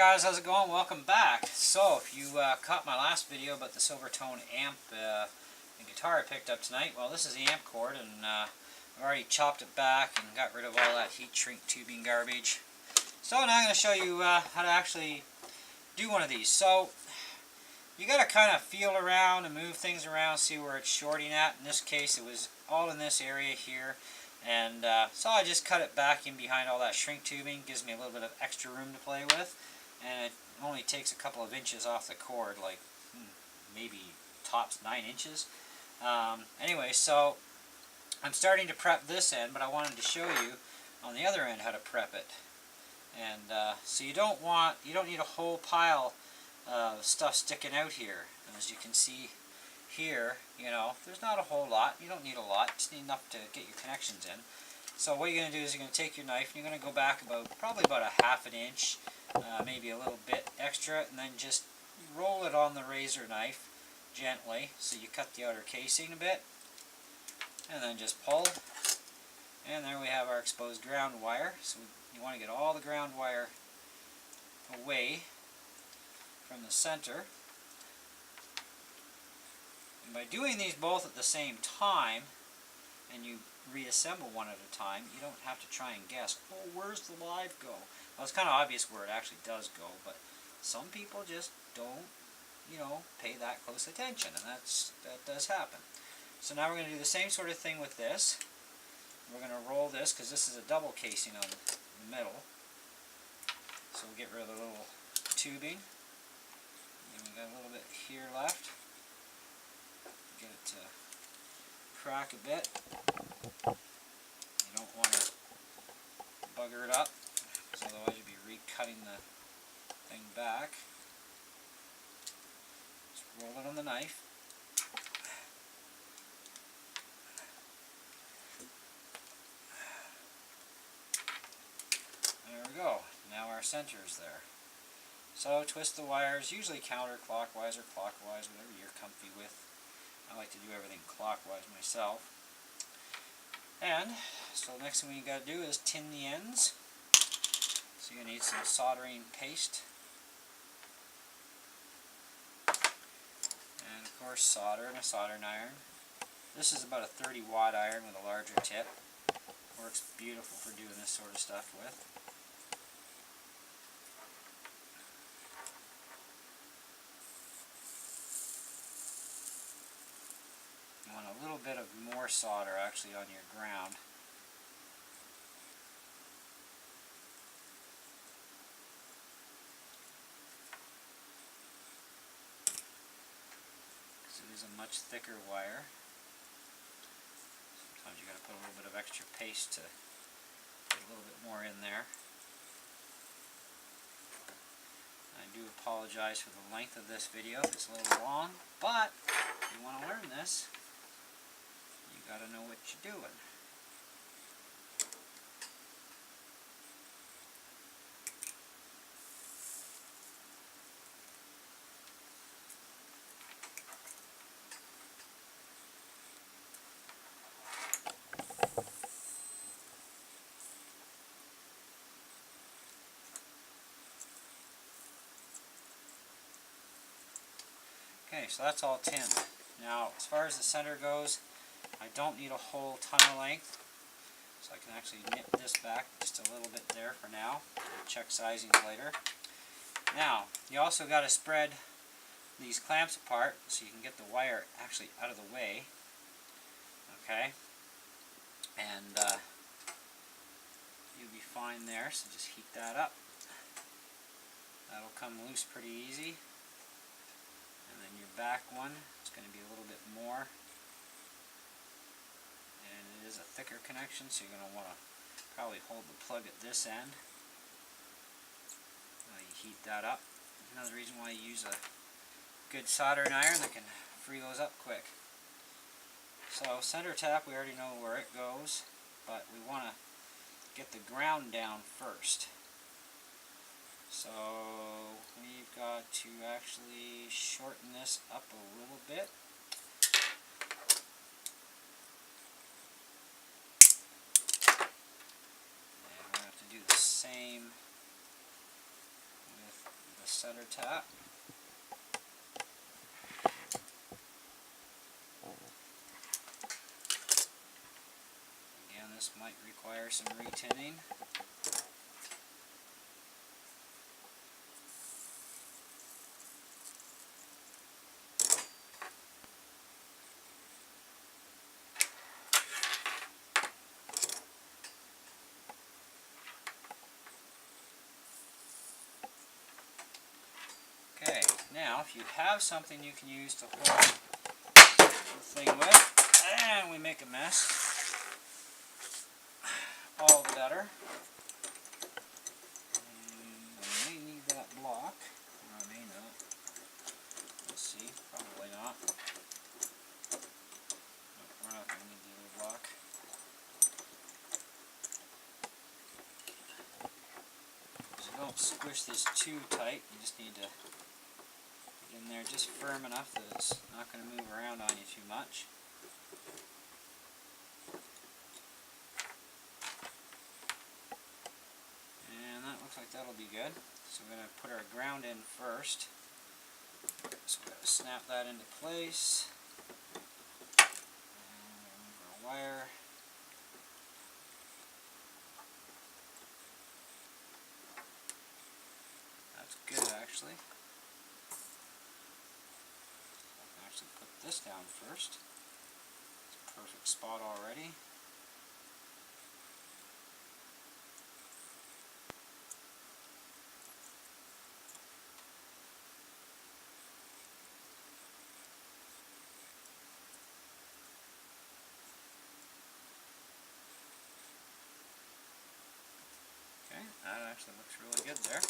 guys, how's it going? Welcome back. So, if you caught my last video about the Silvertone amp and guitar I picked up tonight, well, this is the amp cord, and I've already chopped it back and got rid of all that heat shrink tubing garbage. So now I'm going to show you how to actually do one of these. So, you got to kind of feel around and move things around, see where it's shorting at. In this case, it was all in this area here. And so I just cut it back in behind all that shrink tubing. Gives me a little bit of extra room to play with, and it only takes a couple of inches off the cord, like maybe tops 9 inches. Anyway, so I'm starting to prep this end, but I wanted to show you on the other end how to prep it. And so you don't need a whole pile of stuff sticking out here. And as you can see here, there's not a whole lot. You don't need a lot. Just need enough to get your connections in. So what you're going to do is you're going to take your knife and you're going to go back probably about a ½ inch, maybe a little bit extra, and then just roll it on the razor knife gently. So you cut the outer casing a bit, and then just pull. And there we have our exposed ground wire. So you want to get all the ground wire away from the center. And by doing these both at the same time, and you reassemble one at a time, you don't have to try and guess, oh, where's the live go? Well, it's kind of obvious where it actually does go, but some people just don't, pay that close attention, and that does happen. So now we're going to do the same sort of thing with this. We're going to roll this, because this is a double casing on the middle. So we'll get rid of the little tubing. And we got a little bit here left. Get it to crack a bit. You don't want to bugger it up, because otherwise you'll be recutting the thing back. Just roll it on the knife. There we go. Now our center is there. So twist the wires, usually counterclockwise or clockwise, whatever you're comfy with. I like to do everything clockwise myself. And so the next thing you got to do is tin the ends. So you're going to need some soldering paste. And of course solder and a soldering iron. This is about a 30-watt iron with a larger tip. Works beautiful for doing this sort of stuff with. You want a little bit of more solder actually on your ground. So it is a much thicker wire. Sometimes you got to put a little bit of extra paste to get a little bit more in there. I do apologize for the length of this video if it's a little long, but if you want to learn this, you got to know what you're doing. Okay, so that's all tinned. Now, as far as the center goes, I don't need a whole ton of length, so I can actually nip this back just a little bit there for now. Check sizings later. Now, you also got to spread these clamps apart so you can get the wire actually out of the way. Okay, and you'll be fine there, so just heat that up. That'll come loose pretty easy. And then your back one, it's going to be a little bit more. And it is a thicker connection, so you're going to want to probably hold the plug at this end. You heat that up. Another reason why you use a good soldering iron that can free those up quick. So center tap, we already know where it goes, but we want to get the ground down first. So we've got to actually shorten this up a little bit. And we're going to have to do the same with center tap. Again, this might require some retinning. Okay, now if you have something you can use to hold the thing with, and we make a mess, all the better. And I may need that block, or I may not. We'll see, probably not. No, we're not going to need the other block. So don't squish this too tight, you just need to in there just firm enough that it's not going to move around on you too much. And that looks like that'll be good. So we're going to put our ground in first. So we're going to snap that into place. And remove our wire. That's good actually. Put this down first. It's a perfect spot already. Okay, that actually looks really good there.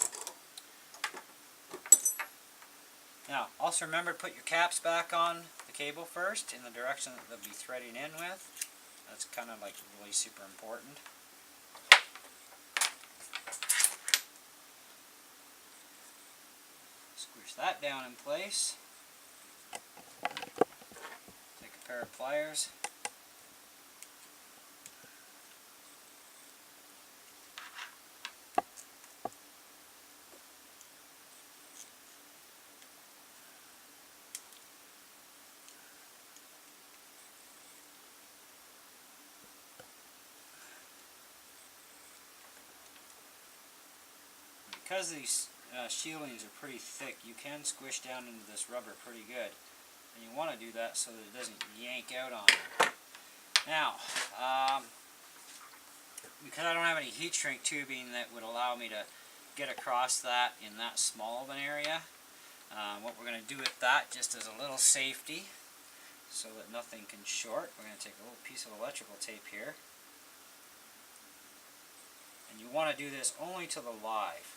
Now, also remember to put your caps back on the cable first in the direction that they'll be threading in with. That's kind of like really super important. Squish that down in place. Take a pair of pliers. Because these shieldings are pretty thick, you can squish down into this rubber pretty good. And you want to do that so that it doesn't yank out on you. Now, because I don't have any heat shrink tubing that would allow me to get across that in that small of an area, what we're going to do with that, just as a little safety, so that nothing can short, we're going to take a little piece of electrical tape here. And you want to do this only to the live.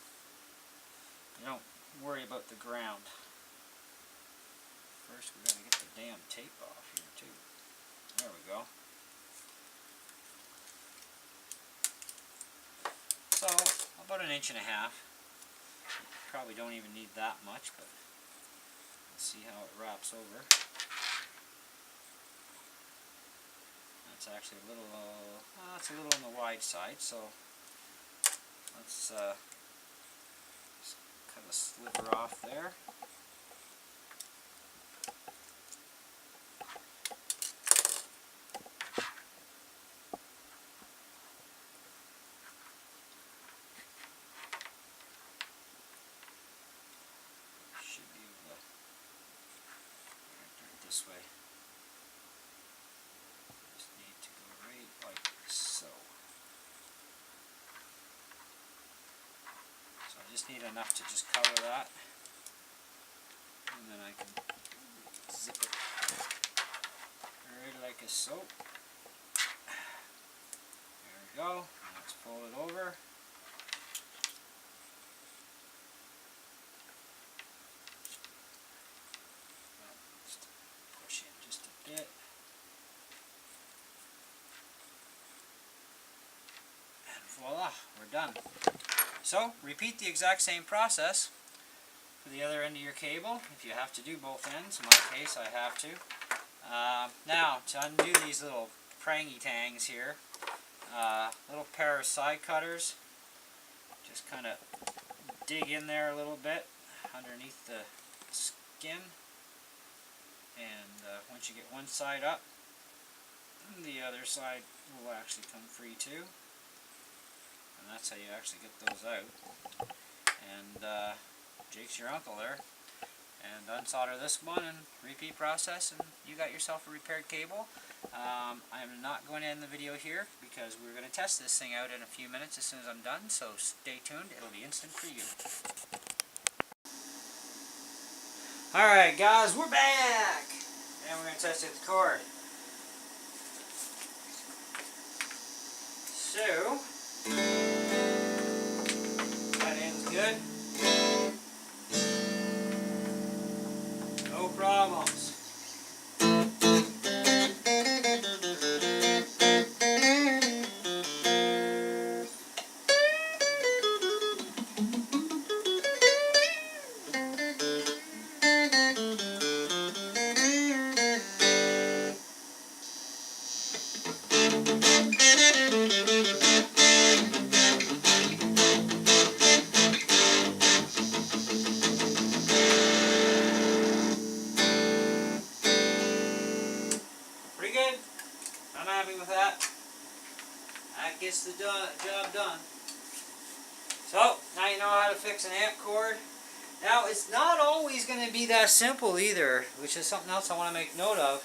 You don't worry about the ground. First we got to get the damn tape off here too. There we go. So about 1.5 inches. Probably don't even need that much, but let's see how it wraps over. That's actually a little, it's a little on the wide side, so let's cut a sliver off there. Should be able to do it this way. Just need to go right like so. So I just need enough to just cover that, and then I can zip it right like so. There we go. Now let's fold it over. Just push in just a bit. And voila, we're done. So, repeat the exact same process for the other end of your cable, if you have to do both ends. In my case, I have to. Now, to undo these little prangy-tangs here, little pair of side cutters, just kind of dig in there a little bit, underneath the skin, and once you get one side up, the other side will actually come free too, and that's how you actually get those out. And Jake's your uncle there, and unsolder this one and repeat process, and you got yourself a repaired cable. I'm not going to end the video here because we're going to test this thing out in a few minutes as soon as I'm done, so stay tuned, it'll be instant for you. Alright guys, we're back! And we're going to test it with the cord. So, that end's good. No problems. Pretty good. I'm happy with that. That gets the job done. So, now you know how to fix an amp cord. Now, it's not always going to be that simple either, which is something else I want to make note of.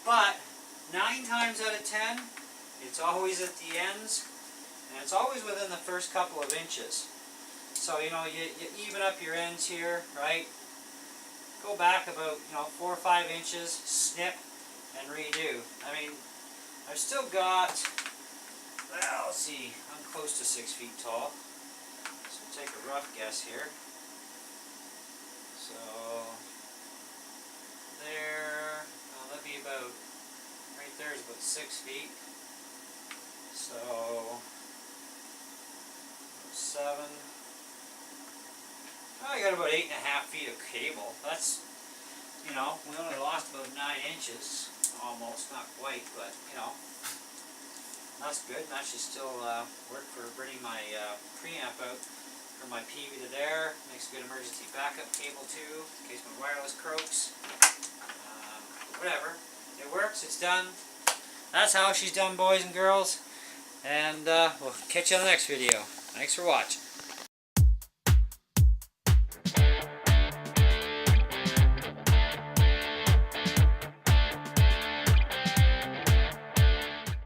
But 9 times out of 10, it's always at the ends, and it's always within the first couple of inches. So, you know, you even up your ends here, right? Go back about, 4 or 5 inches, snip, and redo. I mean, I've still got, well, let's see, I'm close to 6 feet tall. So we'll take a rough guess here. So, there, well, that'd be about, right there is about 6 feet. So, 7. I got about 8.5 feet of cable. That's, we only lost about 9 inches. Almost, not quite, but, that's good. That should still work for bringing my preamp out from my PV to there. Makes a good emergency backup cable too, in case my wireless croaks. Whatever. It works, it's done. That's how she's done, boys and girls. And we'll catch you on the next video. Thanks for watching.